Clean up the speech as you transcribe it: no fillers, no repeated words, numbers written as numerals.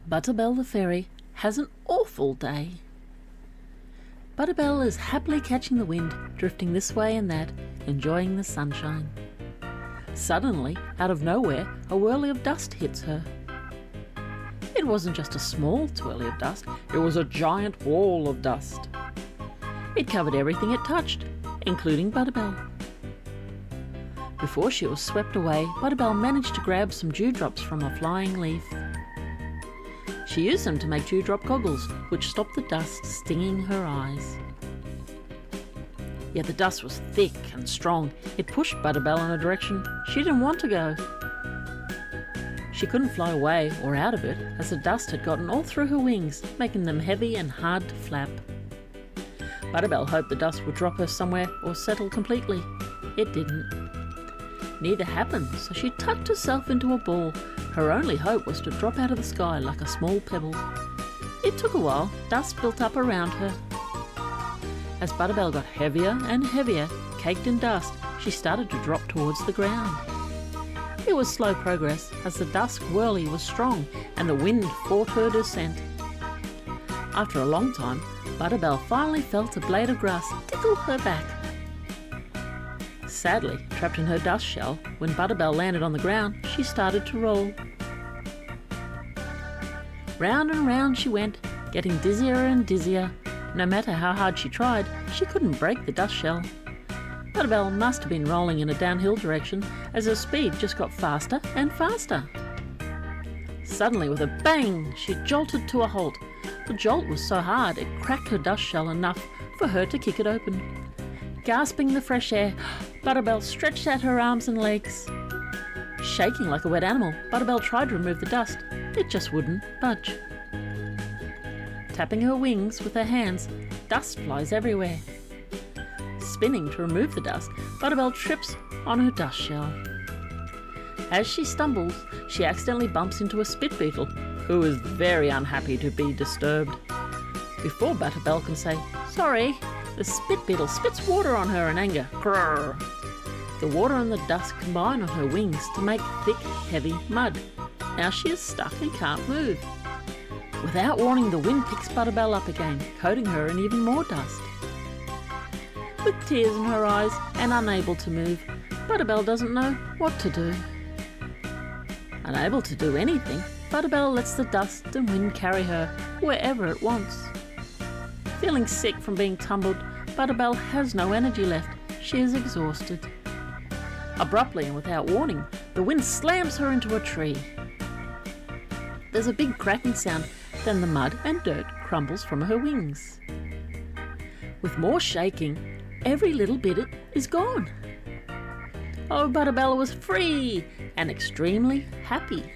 Butterbell the fairy has an awful day. Butterbell is happily catching the wind, drifting this way and that, enjoying the sunshine. Suddenly, out of nowhere, a whirly of dust hits her. It wasn't just a small twirly of dust, it was a giant wall of dust. It covered everything it touched, including Butterbell. Before she was swept away, Butterbell managed to grab some dewdrops from a flying leaf. She used them to make dewdrop goggles, which stopped the dust stinging her eyes. Yet the dust was thick and strong. It pushed Butterbell in a direction she didn't want to go. She couldn't fly away or out of it, as the dust had gotten all through her wings, making them heavy and hard to flap. Butterbell hoped the dust would drop her somewhere or settle completely. It didn't. Neither happened, so she tucked herself into a ball. Her only hope was to drop out of the sky like a small pebble. It took a while. Dust built up around her. As Butterbell got heavier and heavier, caked in dust, she started to drop towards the ground. It was slow progress, as the dust whirly was strong and the wind fought her descent. After a long time, Butterbell finally felt a blade of grass tickle her back. Sadly, trapped in her dust shell, when Butterbell landed on the ground, she started to roll. Round and round she went, getting dizzier and dizzier. No matter how hard she tried, she couldn't break the dust shell. Butterbell must have been rolling in a downhill direction, as her speed just got faster and faster. Suddenly, with a bang, she jolted to a halt. The jolt was so hard it cracked her dust shell enough for her to kick it open. Gasping the fresh air, Butterbell stretched out her arms and legs. Shaking like a wet animal, Butterbell tried to remove the dust. It just wouldn't budge. Tapping her wings with her hands, dust flies everywhere. Spinning to remove the dust, Butterbell trips on her dust shell. As she stumbles, she accidentally bumps into a spit beetle, who is very unhappy to be disturbed. Before Butterbell can say, "Sorry," the spit beetle spits water on her in anger. Grrr! The water and the dust combine on her wings to make thick, heavy mud. Now she is stuck and can't move. Without warning, the wind picks Butterbell up again, coating her in even more dust. With tears in her eyes and unable to move, Butterbell doesn't know what to do. Unable to do anything, Butterbell lets the dust and wind carry her wherever it wants. Feeling sick from being tumbled, Butterbell has no energy left. She is exhausted. Abruptly and without warning, the wind slams her into a tree. There's a big cracking sound, then the mud and dirt crumbles from her wings. With more shaking, every little bit is gone. Oh, Butterbell was free and extremely happy.